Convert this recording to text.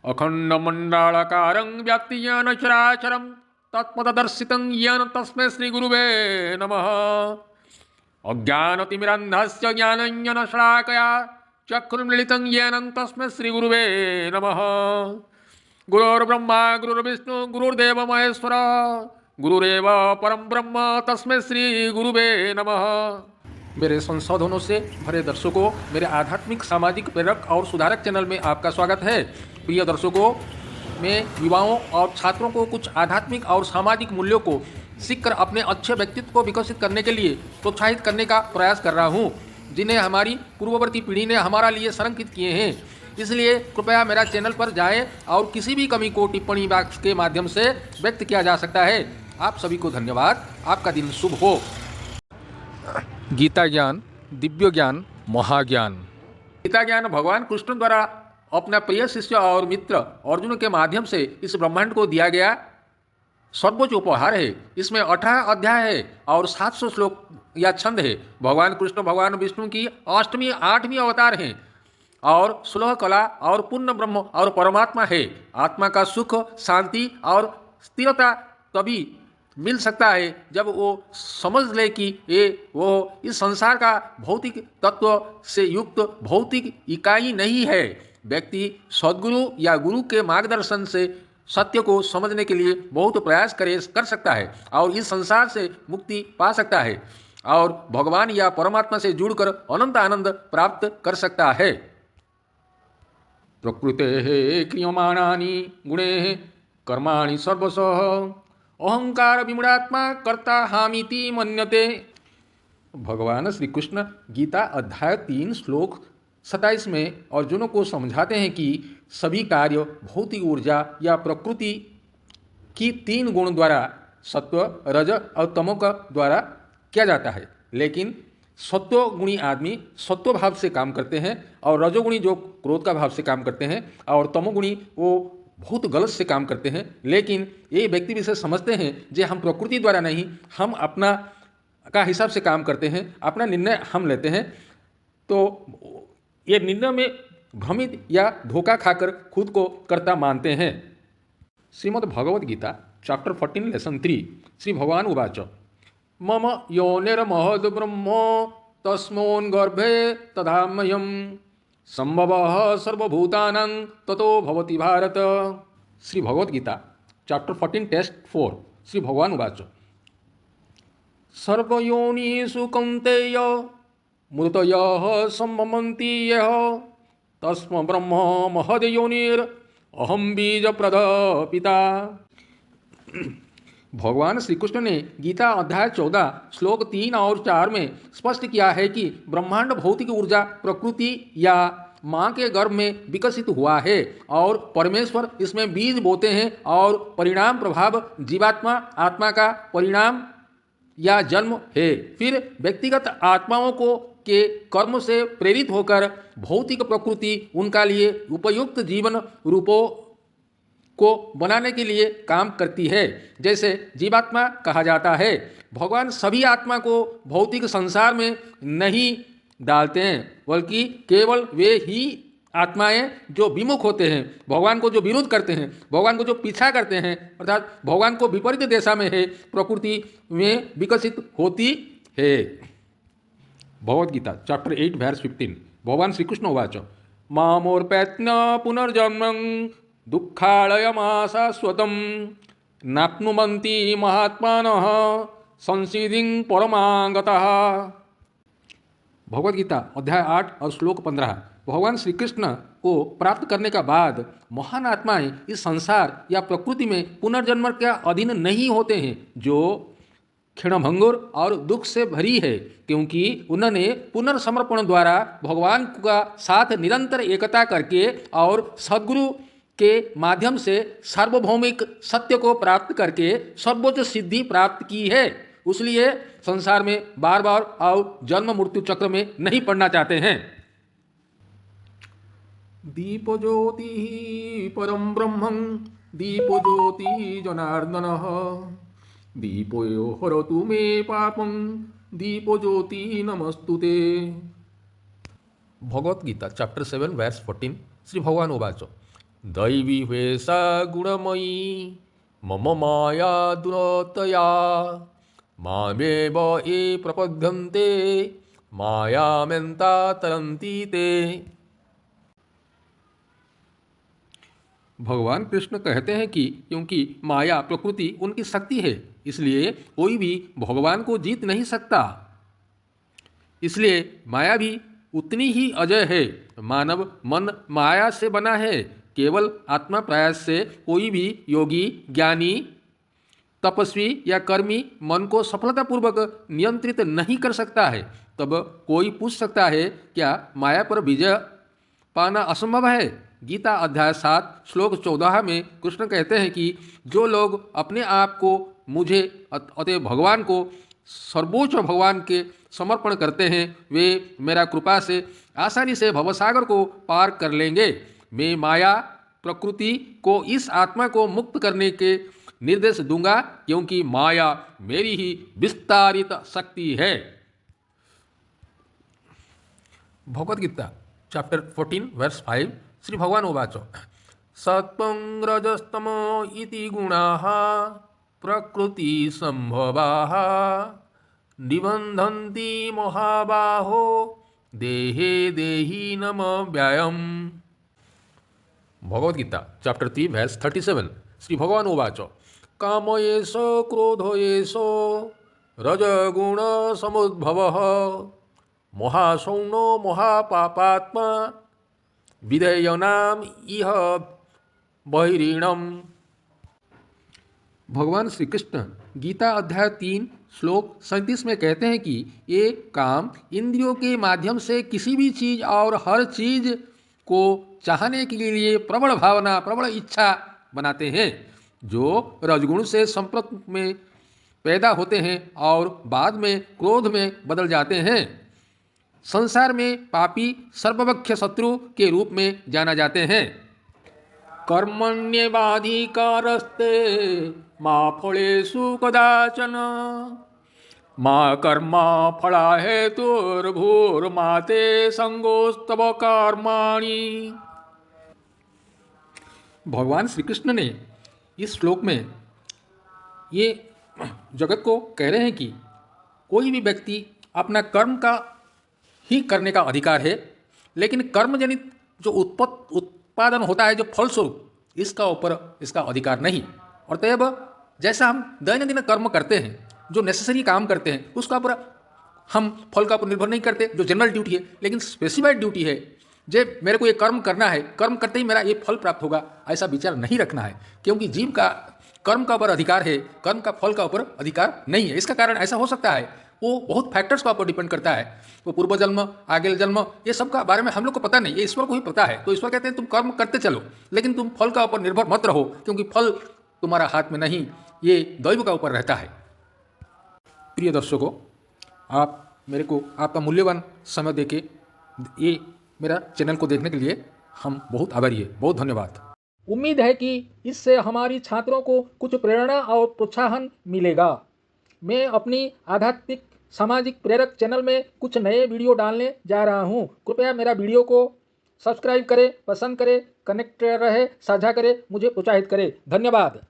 अखण्डमण्डलाकारं व्याप्ति येन चराचरं तत्पददर्शितं येन तस्मै श्रीगुरुवे नमः। अज्ञानतिमिरान्धस्य ज्ञानाञ्जनशलाकया चक्षुर्मीलितं येन तस्मै श्रीगुरुवे नमः। गुरुर्ब्रह्मा गुरुर्विष्णु गुरुर्देव महेश्वर गुरुरेव परम ब्रह्म तस्मै श्री गुरुवे नमः। मेरे संशोधनों से भरे दर्शकों, मेरे आध्यात्मिक सामाजिक प्रेरक और सुधारक चैनल में आपका स्वागत है। प्रिय दर्शकों, मैं युवाओं और छात्रों को कुछ आध्यात्मिक और सामाजिक मूल्यों को सीखकर अपने अच्छे व्यक्तित्व को विकसित करने के लिए प्रोत्साहित करने का प्रयास कर रहा हूँ, जिन्हें हमारी पूर्ववर्ती पीढ़ी ने हमारा लिए संरक्षित किए हैं। इसलिए कृपया मेरा चैनल पर जाएं और किसी भी कमी को टिप्पणी बॉक्स के माध्यम से व्यक्त किया जा सकता है। आप सभी को धन्यवाद। आपका दिन शुभ हो। गीता ज्ञान, दिव्य ज्ञान, महाज्ञान। गीता ज्ञान भगवान कृष्ण द्वारा अपना प्रिय शिष्य और मित्र अर्जुन के माध्यम से इस ब्रह्मांड को दिया गया सर्वोच्च उपहार है। इसमें 18 अध्याय है और 700 श्लोक या छंद है। भगवान कृष्ण भगवान विष्णु की 8वीं अवतार हैं और 16 कला और पूर्ण ब्रह्म और परमात्मा है। आत्मा का सुख, शांति और स्थिरता तभी मिल सकता है जब वो समझ ले कि वो इस संसार का भौतिक तत्व से युक्त भौतिक इकाई नहीं है। व्यक्ति सद्गुरु या गुरु के मार्गदर्शन से सत्य को समझने के लिए बहुत प्रयास कर सकता है और इस संसार से मुक्ति पा सकता है और भगवान या परमात्मा से जुड़कर अनंत आनंद प्राप्त कर सकता है। प्रकृते क्रियमाणानि गुणे कर्माणि सर्वशः अहंकार विमूढ़ात्मा कर्ता हामिति मन्यते। भगवान श्री कृष्ण गीता अध्याय 3 श्लोक 27 में अर्जुन को समझाते हैं कि सभी कार्य भौतिक ऊर्जा या प्रकृति की 3 गुण द्वारा सत्व, रज और तमो का द्वारा किया जाता है। लेकिन सत्व गुणी आदमी सत्व भाव से काम करते हैं और रजोगुणी जो क्रोध का भाव से काम करते हैं और तमोगुणी वो बहुत गलत से काम करते हैं। लेकिन ये व्यक्ति विशेष समझते हैं जे हम प्रकृति द्वारा नहीं, हम अपना का हिसाब से काम करते हैं, अपना निर्णय हम लेते हैं। तो ये निर्णय में भ्रमित या धोखा खाकर खुद को कर्ता मानते हैं। श्रीमद् भगवद गीता चैप्टर 14 लेसन 3 श्री भगवान उवाच मम योनिर्महद् ब्रह्म तस्मोन् गर्भे तदामयम् संभवः सर्वभूतानां ततो भवति भारत। श्री भगवद गीता चैप्टर 14 टेक्स्ट 4 श्री भगवान उवाच सर्वयोनिषु कौन्तेय मृतयः सम्भवन्ति यः तस्म ब्रह्म महद् योनिर् अहं बीजप्रद पिता। भगवान श्री कृष्ण ने गीता अध्याय 14 श्लोक 3 और 4 में स्पष्ट किया है कि ब्रह्मांड भौतिक ऊर्जा प्रकृति या माँ के गर्भ में विकसित हुआ है और परमेश्वर इसमें बीज बोते हैं और परिणाम प्रभाव जीवात्मा आत्मा का परिणाम या जन्म है। फिर व्यक्तिगत आत्माओं को के कर्म से प्रेरित होकर भौतिक प्रकृति उनका लिए उपयुक्त जीवन रूपों को बनाने के लिए काम करती है। जैसे जीवात्मा कहा जाता है। भगवान सभी आत्मा को भौतिक संसार में नहीं डालते हैं, बल्कि केवल वे ही आत्माएं जो विमुख होते हैं, भगवान को जो विरोध करते हैं, भगवान को जो पीछा करते हैं, अर्थात भगवान को विपरीत दिशा में है, प्रकृति में विकसित होती है। भगवद गीता चैप्टर 8 वर्स 15 भगवान श्री कृष्ण उवाच मामोर्पैत्न पुनर्जन्म दुःखालयमाशाश्वतं नाप्नुवन्ति महात्मानः संसिद्धिं परमागतः। भगवद गीता अध्याय 8 और श्लोक 15 भगवान श्री कृष्ण को प्राप्त करने का बाद महान आत्माएं इस संसार या प्रकृति में पुनर्जन्म के अधीन नहीं होते हैं, जो क्षणभंगुर और दुख से भरी है, क्योंकि उन्होंने पुनर्समर्पण द्वारा भगवान का साथ निरंतर एकता करके और सद्गुरु के माध्यम से सार्वभौमिक सत्य को प्राप्त करके सर्वोच्च सिद्धि प्राप्त की है। इसलिए संसार में बार बार और जन्म मृत्यु चक्र में नहीं पड़ना चाहते हैं। दीप ज्योति परम ब्रह्मं दीपो ज्योति जनार्दन दीपो हरतु मे पापं दीपो ज्योति नमस्तुते। भगवद गीता चैप्टर 7 वर्स 14 श्री भगवान उवाच दैवी वेशा गुणमयी मम माया दुरतया मामेव ये प्रपद्यन्ते मायामेन्ता तरन्ति ते। भगवान कृष्ण कहते हैं कि क्योंकि माया प्रकृति उनकी शक्ति है, इसलिए कोई भी भगवान को जीत नहीं सकता। इसलिए माया भी उतनी ही अजय है। मानव मन माया से बना है। केवल आत्मा प्रयास से कोई भी योगी, ज्ञानी, तपस्वी या कर्मी मन को सफलतापूर्वक नियंत्रित नहीं कर सकता है। तब कोई पूछ सकता है, क्या माया पर विजय पाना असंभव है? गीता अध्याय 7 श्लोक 14 में कृष्ण कहते हैं कि जो लोग अपने आप को मुझे अतः भगवान को, सर्वोच्च भगवान के समर्पण करते हैं, वे मेरा कृपा से आसानी से भवसागर को पार कर लेंगे। मैं माया प्रकृति को इस आत्मा को मुक्त करने के निर्देश दूंगा, क्योंकि माया मेरी ही विस्तारित शक्ति है। भगवद गीता चैप्टर 14 वर्स 5 श्री भगवान उवाच सत्वं रजस्तमो इति गुणाः प्रकृति संभवाः निबन्धन्ति महाबाहो देहे देहिनम व्यायम्। भगवद गीता चैप्टर 3 वर्स 37 श्री भगवान उवाच काम एष क्रोध एष रजगुण समुद्भवः महासौनो महापापात्मा विधेयनाम इह बहिरीणम। भगवान श्री कृष्ण गीता अध्याय 3 श्लोक 37 में कहते हैं कि ये काम इंद्रियों के माध्यम से किसी भी चीज़ और हर चीज़ को चाहने के लिए प्रबल भावना, प्रबल इच्छा बनाते हैं, जो रजगुण से संपर्क में पैदा होते हैं और बाद में क्रोध में बदल जाते हैं। संसार में पापी सर्वभक्ष शत्रु के रूप में जाना जाते हैं। कर्मण्येवाधिकारस्ते मा फलेषु कदाचन मा कर्मा फला हेतुर्भूर्मा ते संगोस्तव कर्माणि। भगवान श्री कृष्ण ने इस श्लोक में ये जगत को कह रहे हैं कि कोई भी व्यक्ति अपना कर्म का ही करने का अधिकार है, लेकिन कर्म जनित जो उत्पादन होता है, जो फलस्वरूप, इसका ऊपर इसका अधिकार नहीं। और तब जैसा हम दैनंदिन कर्म करते हैं, जो नेसेसरी काम करते हैं, उसका ऊपर हम फल का ऊपर निर्भर नहीं करते, जो जनरल ड्यूटी है। लेकिन स्पेसिफाइड ड्यूटी है, जे मेरे को ये कर्म करना है, कर्म करते ही मेरा ये फल प्राप्त होगा, ऐसा विचार नहीं रखना है, क्योंकि जीव का कर्म का ऊपर अधिकार है, कर्म का फल का ऊपर अधिकार नहीं है। इसका कारण ऐसा हो सकता है, वो बहुत फैक्टर्स का ऊपर डिपेंड करता है। वो पूर्व जन्म, आगे जन्म, ये सब का बारे में हम लोग को पता नहीं, ये ईश्वर को ही पता है। तो ईश्वर कहते हैं तुम कर्म करते चलो, लेकिन तुम फल का ऊपर निर्भर मत रहो, क्योंकि फल तुम्हारा हाथ में नहीं, ये दैव का ऊपर रहता है। प्रिय दर्शकों, आप मेरे को आपका मूल्यवान समय देके ये मेरा चैनल को देखने के लिए हम बहुत आभारी है। बहुत धन्यवाद। उम्मीद है कि इससे हमारी छात्रों को कुछ प्रेरणा और प्रोत्साहन मिलेगा। मैं अपनी आध्यात्मिक सामाजिक प्रेरक चैनल में कुछ नए वीडियो डालने जा रहा हूं। कृपया मेरा वीडियो को सब्सक्राइब करें, पसंद करें, कनेक्ट रहे, साझा करें, मुझे प्रोत्साहित करें। धन्यवाद।